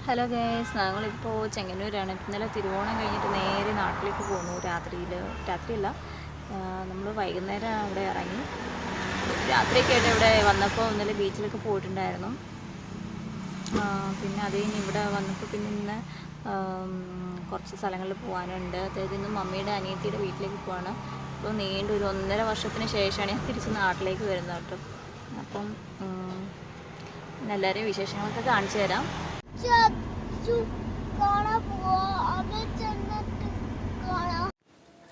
Hello guys, ഞങ്ങളിപ്പോൾ ചെങ്ങന്നൂരാണ്. ഇന്നലെ തിരുവോണം കഴിഞ്ഞിട്ട് നേരെ നാട്ടിലേക്ക് പോന്നു. രാത്രിയല്ല, നമ്മൾ വൈകുന്നേരം അവിടെ ഇറങ്ങി. രാത്രിയൊക്കെ ആയിട്ട് ഇവിടെ വന്നപ്പോൾ ഇന്നലെ ബീച്ചിലൊക്കെ പോയിട്ടുണ്ടായിരുന്നു. പിന്നെ അത് കഴിഞ്ഞ് ഇവിടെ വന്നപ്പോൾ പിന്നെ ഇന്ന് കുറച്ച് സ്ഥലങ്ങളിൽ പോകാനുണ്ട്. അതായത് ഇന്ന് മമ്മിയുടെ അനിയത്തിയുടെ വീട്ടിലേക്ക് പോവാണ്. അപ്പോൾ ഒരു 1.5 വർഷത്തിന് ശേഷമാണ് ഞാൻ തിരിച്ച് നാട്ടിലേക്ക് വരുന്നത് കേട്ടോ. അപ്പം എല്ലാവരെയും വിശേഷങ്ങളൊക്കെ കാണിച്ചു തരാം.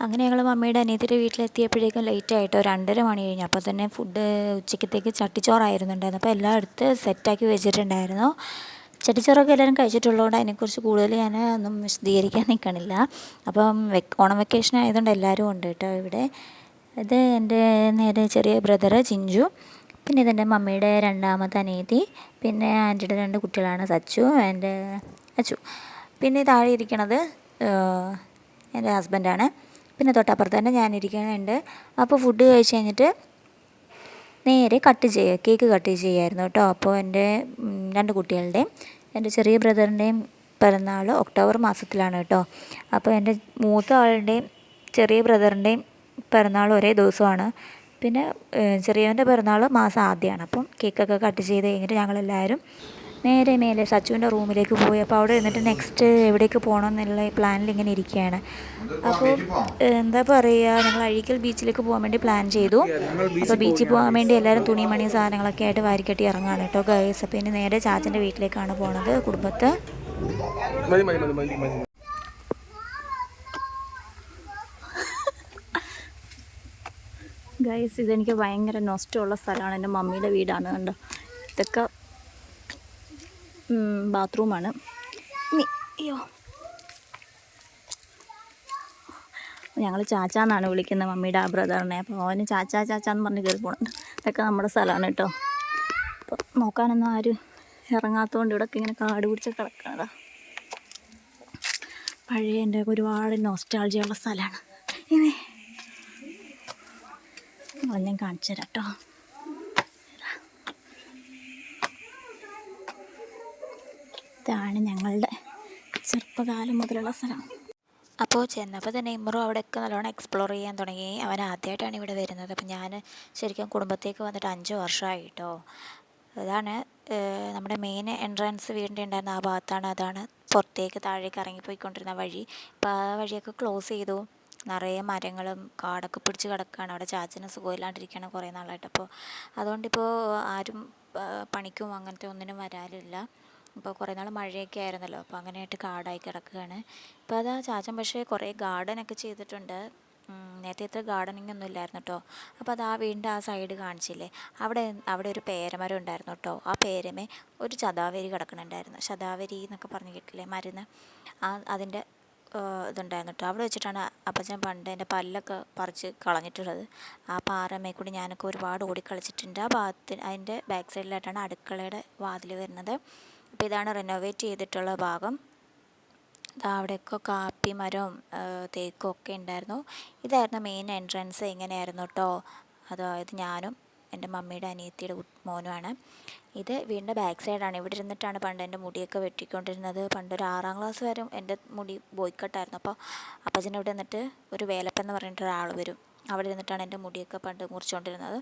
അങ്ങനെ ഞങ്ങൾ മമ്മിയുടെ അനിയത്തിയുടെ വീട്ടിലെത്തിയപ്പോഴേക്കും ലേറ്റ് ആയിട്ടോ, 2:30 മണി കഴിഞ്ഞു. അപ്പോൾ തന്നെ ഫുഡ് ഉച്ചക്കത്തേക്ക് ചട്ടിച്ചോറായിരുന്നുണ്ടായിരുന്നു. അപ്പോൾ എല്ലാം എടുത്ത് സെറ്റാക്കി വെച്ചിട്ടുണ്ടായിരുന്നു. ചട്ടിച്ചോറൊക്കെ എല്ലാവരും കഴിച്ചിട്ടുള്ളതുകൊണ്ട് അതിനെക്കുറിച്ച് കൂടുതൽ ഞാൻ ഒന്നും വിശദീകരിക്കാൻ നിൽക്കണില്ല. അപ്പം ഓണം വെക്കേഷൻ ആയതുകൊണ്ട് എല്ലാവരും ഉണ്ട് കേട്ടോ ഇവിടെ. ഇത് എൻ്റെ നേരെ ചെറിയ ബ്രദർ ചിഞ്ചു, പിന്നെ ഇതെൻ്റെ മമ്മിയുടെ രണ്ടാമത്തെ അനിയത്തി, പിന്നെ ആൻറ്റിയുടെ 2 കുട്ടികളാണ്, സച്ചു എൻ്റെ അച്ചു. പിന്നെ താഴെ ഇരിക്കണത് എൻ്റെ ഹസ്ബൻഡാണ്. പിന്നെ തൊട്ടപ്പുറത്ത് തന്നെ ഞാനിരിക്കുന്നുണ്ട്. അപ്പോൾ ഫുഡ് കഴിച്ച് കഴിഞ്ഞിട്ട് നേരെ കേക്ക് കട്ട് ചെയ്യായിരുന്നു കേട്ടോ. അപ്പോൾ എൻ്റെ 2 കുട്ടികളുടെയും എൻ്റെ ചെറിയ ബ്രദറിൻ്റെയും പിറന്നാൾ ഒക്ടോബർ മാസത്തിലാണ് കേട്ടോ. അപ്പോൾ എൻ്റെ മൂത്ത ആളുടെയും ചെറിയ ബ്രദറിൻ്റെയും പിറന്നാൾ ഒരേ ദിവസമാണ്. പിന്നെ ചെറിയവൻ്റെ പിറന്നാൾ മാസം ആദ്യമാണ്. അപ്പം കേക്കൊക്കെ കട്ട് ചെയ്ത് കഴിഞ്ഞിട്ട് ഞങ്ങളെല്ലാവരും നേരെ മേലെ സച്ചുവിൻ്റെ റൂമിലേക്ക് പോയി. അപ്പോൾ അവിടെ ഇരുന്നിട്ട് നെക്സ്റ്റ് എവിടേക്ക് പോകണം എന്നുള്ള പ്ലാനിൽ ഇങ്ങനെ ഇരിക്കുകയാണ്. അപ്പോൾ എന്താ പറയുക, ഞങ്ങൾ അഴീക്കൽ ബീച്ചിലേക്ക് പോകാൻ വേണ്ടി പ്ലാൻ ചെയ്തു. അപ്പോൾ ബീച്ചിൽ പോകാൻ വേണ്ടി എല്ലാവരും തുണിമണി സാധനങ്ങളൊക്കെ ആയിട്ട് വാരിക്കെട്ടി ഇറങ്ങുകയാണ് കേട്ടോ ഗൈസ്. അപ്പോൾ ഇനി നേരെ ചാച്ചൻ്റെ വീട്ടിലേക്കാണ് പോണത്, കുടുംബത്ത്. ഗൈസ്, ഇതെനിക്ക് ഭയങ്കര നൊസ്റ്റമുള്ള സ്ഥലമാണ്. എൻ്റെ മമ്മിയുടെ വീടാണ് കണ്ടോ. ഇതൊക്കെ ബാത്റൂമാണ്. അയ്യോ, ഞങ്ങൾ ചാച്ചാന്നാണ് വിളിക്കുന്നത് മമ്മിയുടെ ആ ബ്രദറിനെ. അപ്പോൾ അവന് ചാച്ചാന്ന് പറഞ്ഞ് കയറി പോകുന്നുണ്ട്. ഇതൊക്കെ നമ്മുടെ സ്ഥലമാണ് കേട്ടോ. അപ്പോൾ നോക്കാനൊന്നും ആരും ഇറങ്ങാത്തതുകൊണ്ട് ഇവിടെയൊക്കെ ഇങ്ങനെ കാട് പിടിച്ച് കിടക്കണതാ. പഴയ എൻ്റെ ഒരുപാട് നോസ്റ്റാൾജിയുള്ള സ്ഥലമാണ്. ഇനി ഞാൻ കാണിച്ചു തരാം കേട്ടോ. ഇതാണ് ഞങ്ങളുടെ ചെറുപ്പകാലം മുതലുള്ള സ്ഥലം. അപ്പോൾ ചെന്നപ്പോൾ തന്നെ ഇമ്രു അവിടെയൊക്കെ നല്ലോണം എക്സ്പ്ലോർ ചെയ്യാൻ തുടങ്ങി. അവൻ ആദ്യമായിട്ടാണ് ഇവിടെ വരുന്നത്. അപ്പം ഞാൻ ശരിക്കും കുടുംബത്തേക്ക് വന്നിട്ട് 5 വർഷമായി കേട്ടോ. അതാണ് നമ്മുടെ മെയിൻ എൻട്രൻസ് വീടിൻ്റെ ഉണ്ടായിരുന്ന ആ ഭാഗത്താണ്. അതാണ് പുറത്തേക്ക് താഴേക്ക് ഇറങ്ങിപ്പോയിക്കൊണ്ടിരുന്ന വഴി. അപ്പോൾ ആ വഴിയൊക്കെ ക്ലോസ് ചെയ്തു. നിറയെ മരങ്ങളും കാടൊക്കെ പിടിച്ച് കിടക്കുകയാണ്. അവിടെ ചാച്ചന് സുഖമില്ലാണ്ടിരിക്കുകയാണ് കുറേ നാളായിട്ട്. അപ്പോൾ അതുകൊണ്ടിപ്പോൾ ആരും പണിക്കും അങ്ങനത്തെ ഒന്നിനും വരാനില്ല. ഇപ്പോൾ കുറേ നാൾ മഴയൊക്കെ ആയിരുന്നല്ലോ, അപ്പോൾ അങ്ങനെയായിട്ട് കാടായി കിടക്കുകയാണ്. ഇപ്പോൾ അതാ ചാച്ചൻ പക്ഷേ കുറേ ഗാർഡനൊക്കെ ചെയ്തിട്ടുണ്ട്. നേരത്തെ ഇത്ര ഗാർഡനിങ് ഒന്നും ഇല്ലായിരുന്നു കേട്ടോ. അപ്പോൾ അത് ആ വീടിൻ്റെ ആ സൈഡ് കാണിച്ചില്ലേ, അവിടെ ഒരു പേരമരം ഉണ്ടായിരുന്നു കേട്ടോ. ആ പേരമേ ഒരു ശതാവരി കിടക്കണുണ്ടായിരുന്നു. ശതാവരി എന്നൊക്കെ പറഞ്ഞ് കേട്ടില്ലേ, മരുന്ന്. അതിൻ്റെ ഇതുണ്ടായിരുന്നു കേട്ടോ. അവിടെ വെച്ചിട്ടാണ് അപ്പച്ചൻ പണ്ട് എൻ്റെ പല്ലൊക്കെ പറിച്ച് കളഞ്ഞിട്ടുള്ളത്. ആ പാറമേ കൂടി ഞാനൊക്കെ ഒരുപാട് ഓടിക്കളിച്ചിട്ടുണ്ട്. ആ ഭാഗത്തിന് അതിൻ്റെ ബാക്ക് സൈഡിലായിട്ടാണ് അടുക്കളയുടെ വാതിൽ വരുന്നത്. അപ്പോൾ ഇതാണ് റിനോവേറ്റ് ചെയ്തിട്ടുള്ള ഭാഗം. അവിടെയൊക്കെ കാപ്പി മരവും തേക്കും ഒക്കെ ഉണ്ടായിരുന്നു. ഇതായിരുന്നു മെയിൻ എൻട്രൻസ്. ഇങ്ങനെയായിരുന്നു കേട്ടോ. അതായത് ഞാനും എൻ്റെ മമ്മിയുടെ അനിയത്തിയുടെ മോനുമാണ്. ഇത് വീടിൻ്റെ ബാക്ക് സൈഡാണ്. ഇവിടെ ഇരുന്നിട്ടാണ് പണ്ട് എൻ്റെ മുടിയൊക്കെ വെട്ടിക്കൊണ്ടിരുന്നത്. പണ്ടൊരു 6ാം ക്ലാസ് വരെ എൻ്റെ മുടി ബോയ്ക്കട്ടായിരുന്നു. അപ്പോൾ അപ്പച്ചൻ്റെ ഇവിടെ നിന്നിട്ട് ഒരു വേലപ്പൻ എന്ന് പറഞ്ഞിട്ട് ഒരാൾ വരും. അവിടെ ഇരുന്നിട്ടാണ് എൻ്റെ മുടിയൊക്കെ പണ്ട് മുറിച്ചുകൊണ്ടിരുന്നത്.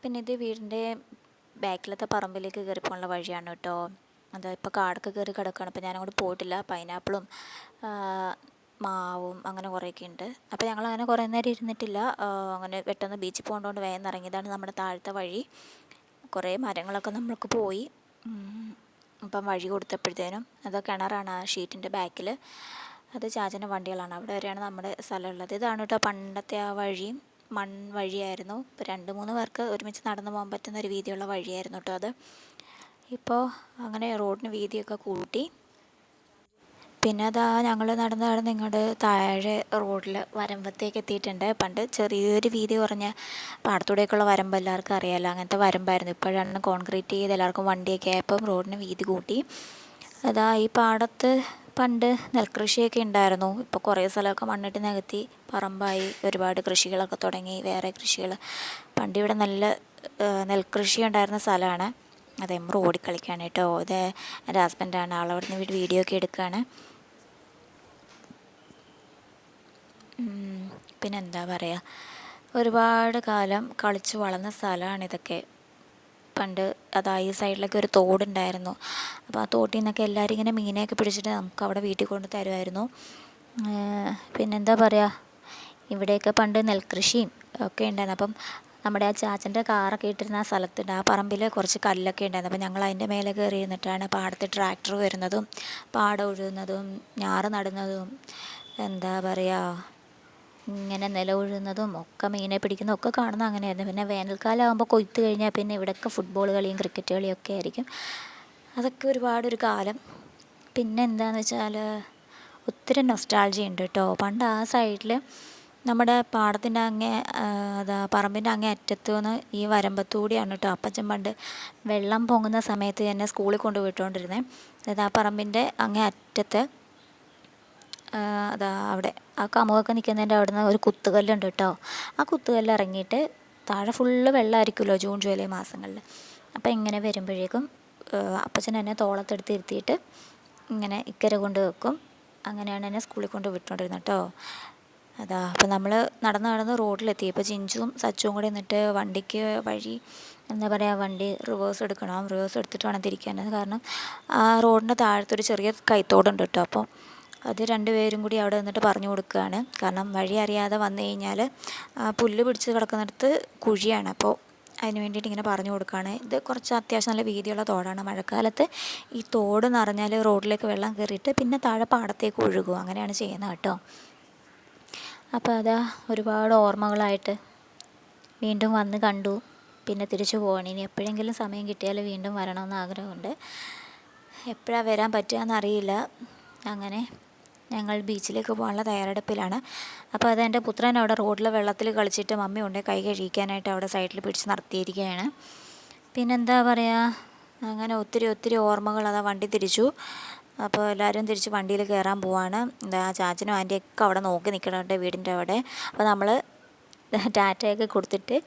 പിന്നെ ഇത് വീടിൻ്റെ ബാക്കിലത്തെ പറമ്പിലേക്ക് കയറിപ്പോകാനുള്ള വഴിയാണ് കേട്ടോ. അത് ഇപ്പോൾ കാടൊക്കെ കയറി കിടക്കുകയാണ്. അപ്പോൾ ഞാനങ്ങോട്ട് പോയിട്ടില്ല. പൈനാപ്പിളും മാവും അങ്ങനെ കുറേയൊക്കെ ഉണ്ട്. അപ്പോൾ ഞങ്ങളങ്ങനെ കുറേ നേരം ഇരുന്നിട്ടില്ല. അങ്ങനെ പെട്ടെന്ന് ബീച്ചിൽ പോകേണ്ടതുകൊണ്ട് വേഗം ഇറങ്ങിയതാണ്. നമ്മുടെ താഴത്തെ വഴി കുറേ മരങ്ങളൊക്കെ നമ്മൾക്ക് പോയി. അപ്പം വഴി കൊടുത്തപ്പോഴത്തേനും അത് കിണറാണ് ആ ഷീറ്റിൻ്റെ ബാക്കിൽ. അത് ചാച്ചൻ്റെ വണ്ടികളാണ്. അവിടെ വരെയാണ് നമ്മുടെ സ്ഥലമുള്ളത്. ഇതാണ് കേട്ടോ പണ്ടത്തെ ആ വഴി. വഴിയായിരുന്നു. ഇപ്പോൾ 2-3 പേർക്ക് ഒരുമിച്ച് നടന്നു പോകാൻ പറ്റുന്ന ഒരു വീതിയുള്ള വഴിയായിരുന്നു കേട്ടോ അത്. ഇപ്പോൾ അങ്ങനെ റോഡിന് വീതിയൊക്കെ കൂട്ടി. പിന്നെ അതാ ഞങ്ങൾ നടന്ന് ഇങ്ങോട്ട് താഴെ റോഡിൽ വരമ്പത്തേക്ക് എത്തിയിട്ടുണ്ട്. പണ്ട് ചെറിയൊരു വീതി കുറഞ്ഞ പാടത്തൂടെയൊക്കെയുള്ള വരമ്പ് എല്ലാവർക്കും അറിയാമല്ലോ, അങ്ങനത്തെ വരമ്പായിരുന്നു. ഇപ്പോഴാണ് കോൺക്രീറ്റ് ചെയ്ത് എല്ലാവർക്കും വണ്ടിയൊക്കെ ആയപ്പം റോഡിന് വീതി കൂട്ടി. അതാ ഈ പാടത്ത് പണ്ട് നെൽകൃഷിയൊക്കെ ഉണ്ടായിരുന്നു. ഇപ്പോൾ കുറേ സ്ഥലമൊക്കെ മണ്ണിട്ട് നികത്തി പറമ്പായി. ഒരുപാട് കൃഷികളൊക്കെ തുടങ്ങി, വേറെ കൃഷികൾ. പണ്ടിവിടെ നല്ല നെൽകൃഷി ഉണ്ടായിരുന്ന സ്ഥലമാണ്. അത് എമ്പ്രോ ഓടിക്കളിക്കുകയാണ് കേട്ടോ. ഇത് എൻ്റെ ഹസ്ബൻഡാണ്, ആളവിടുന്ന് വീഡിയോ ഒക്കെ എടുക്കുകയാണ്. പിന്നെ എന്താ പറയുക, ഒരുപാട് കാലം കളിച്ച് വളർന്ന സ്ഥലമാണ് ഇതൊക്കെ. പണ്ട് അതാ ഈ സൈഡിലൊക്കെ ഒരു തോടുണ്ടായിരുന്നു. അപ്പോൾ ആ തോട്ടിൽ നിന്നൊക്കെ എല്ലാവരും ഇങ്ങനെ മീനെയൊക്കെ പിടിച്ചിട്ട് നമുക്ക് അവിടെ വീട്ടിൽ കൊണ്ട് തരുമായിരുന്നു. പിന്നെന്താ പറയുക, ഇവിടെയൊക്കെ പണ്ട് നെൽകൃഷിയും ഒക്കെ ഉണ്ടായിരുന്നു. അപ്പം നമ്മുടെ ആ ചാച്ചൻ്റെ കാറൊക്കെ ഇട്ടിരുന്ന ആ സ്ഥലത്തുണ്ട്, ആ പറമ്പിൽ കുറച്ച് കല്ലൊക്കെ ഉണ്ടായിരുന്നു. അപ്പം ഞങ്ങൾ അതിൻ്റെ മേലെ കയറി ഇരുന്നിട്ടാണ് പാടത്ത് ട്രാക്ടർ വരുന്നതും പാടം ഉഴുന്നതും ഞാറ് നടുന്നതും എന്താ പറയുക ഇങ്ങനെ നില ഉഴുന്നതും ഒക്കെ മീനെ പിടിക്കുന്നതും ഒക്കെ കാണുന്നത് അങ്ങനെയായിരുന്നു. പിന്നെ വേനൽക്കാലം ആകുമ്പോൾ കൊയ്ത്ത് കഴിഞ്ഞാൽ പിന്നെ ഇവിടെയൊക്കെ ഫുട്ബോൾ കളിയും ക്രിക്കറ്റ് കളിയും ഒക്കെ ആയിരിക്കും. അതൊക്കെ ഒരുപാടൊരു കാലം. പിന്നെ എന്താണെന്ന് വെച്ചാൽ ഒത്തിരി നൊസ്റ്റാൾജി ഉണ്ട് കേട്ടോ. പണ്ട് ആ സൈഡിൽ നമ്മുടെ പാടത്തിൻ്റെ പറമ്പിൻ്റെ അങ്ങേ അറ്റത്തു നിന്ന് ഈ വരമ്പത്തൂടിയാണ് കേട്ടോ അപ്പച്ചൻ പണ്ട് വെള്ളം പൊങ്ങുന്ന സമയത്ത് എന്നെ സ്കൂളിൽ കൊണ്ട് വിട്ടുകൊണ്ടിരുന്നത്. അതായത് ആ പറമ്പിൻ്റെ അങ്ങേ അറ്റത്ത് അവിടെ ആ കമുകൊക്കെ നിൽക്കുന്നതിൻ്റെ അവിടെ നിന്ന് ഒരു കുത്തുകല്ലുണ്ട് കേട്ടോ. ആ കുത്തുകല്ല് ഇറങ്ങിയിട്ട് താഴെ ഫുള്ള് വെള്ളമായിരിക്കുമല്ലോ ജൂൺ ജൂലൈ മാസങ്ങളിൽ. അപ്പോൾ ഇങ്ങനെ വരുമ്പോഴേക്കും അപ്പച്ചൻ എന്നെ തോളത്തെടുത്ത് ഇരുത്തിയിട്ട് ഇങ്ങനെ ഇക്കരെ കൊണ്ട് വെക്കും. അങ്ങനെയാണ് എന്നെ സ്കൂളിൽ കൊണ്ട് വിട്ടുകൊണ്ടിരുന്നത് കേട്ടോ. അപ്പോൾ നമ്മൾ നടന്ന് റോഡിലെത്തി. ഇപ്പോൾ ചിഞ്ചും സച്ചുവും കൂടി നിന്നിട്ട് വണ്ടിക്ക് വഴി എന്താ പറയുക, വണ്ടി റിവേഴ്സ് എടുക്കണം. റിവേഴ്സ് എടുത്തിട്ട് വേണം തിരിക്കാൻ. കാരണം ആ റോഡിൻ്റെ താഴത്തൊരു ചെറിയ കൈത്തോടുണ്ട് കേട്ടോ. അപ്പോൾ അത് രണ്ടുപേരും കൂടി അവിടെ നിന്നിട്ട് പറഞ്ഞു കൊടുക്കുകയാണ്. കാരണം വഴി അറിയാതെ വന്നു കഴിഞ്ഞാൽ പുല്ല് പിടിച്ച് കിടക്കുന്നിടത്ത് കുഴിയാണ്. അപ്പോൾ അതിന് വേണ്ടിയിട്ട് ഇങ്ങനെ പറഞ്ഞു കൊടുക്കുകയാണ്. ഇത് കുറച്ച് അത്യാവശ്യം നല്ല വീതിയുള്ള തോടാണ്. മഴക്കാലത്ത് ഈ തോട് നിറഞ്ഞാൽ റോഡിലേക്ക് വെള്ളം കയറിയിട്ട് പിന്നെ താഴെ പാടത്തേക്ക് ഒഴുകും. അങ്ങനെയാണ് ചെയ്യുന്നത് കേട്ടോ. അപ്പോൾ അതാ ഒരുപാട് ഓർമ്മകളായിട്ട് വീണ്ടും വന്ന് കണ്ടു. പിന്നെ തിരിച്ചു പോകണം. ഇനി എപ്പോഴെങ്കിലും സമയം കിട്ടിയാൽ വീണ്ടും വരണമെന്ന് ആഗ്രഹമുണ്ട്. എപ്പോഴാണ് വരാൻ പറ്റുകയെന്നറിയില്ല. അങ്ങനെ ഞങ്ങൾ ബീച്ചിലേക്ക് പോകാനുള്ള തയ്യാറെടുപ്പിലാണ്. അപ്പോൾ അതെൻ്റെ പുത്രൻ അവിടെ റോഡിൽ വെള്ളത്തിൽ കളിച്ചിട്ട് മമ്മി കൊണ്ട് കൈ കഴിക്കാനായിട്ട് അവിടെ സൈഡിൽ പിടിച്ച് നിർത്തിയിരിക്കുകയാണ്. പിന്നെന്താ പറയുക, അങ്ങനെ ഒത്തിരി ഓർമ്മകൾ. അതാ വണ്ടി തിരിച്ചു. അപ്പോൾ എല്ലാവരും തിരിച്ച് വണ്ടിയിൽ കയറാൻ പോവാണ്. എന്താ ചാച്ചനും ആൻറ്റിയൊക്കെ അവിടെ നോക്കി നിൽക്കണുണ്ട് വീടിൻ്റെ അവിടെ. അപ്പോൾ നമ്മൾ ടാറ്റയൊക്കെ കൊടുത്തിട്ട്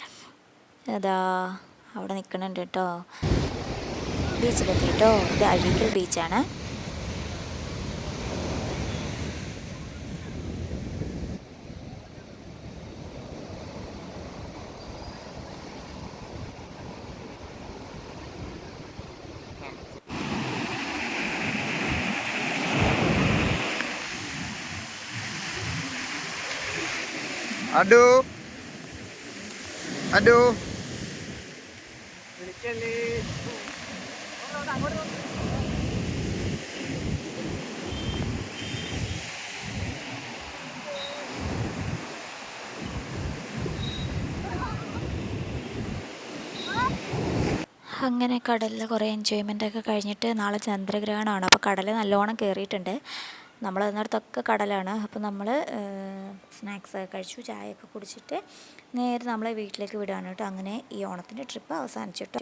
അതാ അവിടെ നിൽക്കണുണ്ട് കേട്ടോ. ബീച്ചിലെത്തി കേട്ടോ. ഇത് അഴീക്കൽ ബീച്ചാണ്. അടു അടു വിളിക്കല്ലേ. അങ്ങനെ കടലിൽ കുറേ എൻജോയ്മെൻറ്റൊക്കെ കഴിഞ്ഞിട്ട് നാളെ ചന്ദ്രഗ്രഹണമാണ്. അപ്പോൾ കടൽ നല്ലോണം കയറിയിട്ടുണ്ട്. നമ്മൾ അതിനടുത്തൊക്കെ കടലാണ്. അപ്പോൾ നമ്മൾ സ്നാക്സൊക്കെ കഴിച്ചു, ചായയൊക്കെ കുടിച്ചിട്ട് നേരെ നമ്മളെ വീട്ടിലേക്ക് വിടുകയാണ് കേട്ടോ. അങ്ങനെ ഈ ഓണത്തിൻ്റെ ട്രിപ്പ് അവസാനിച്ചിട്ട്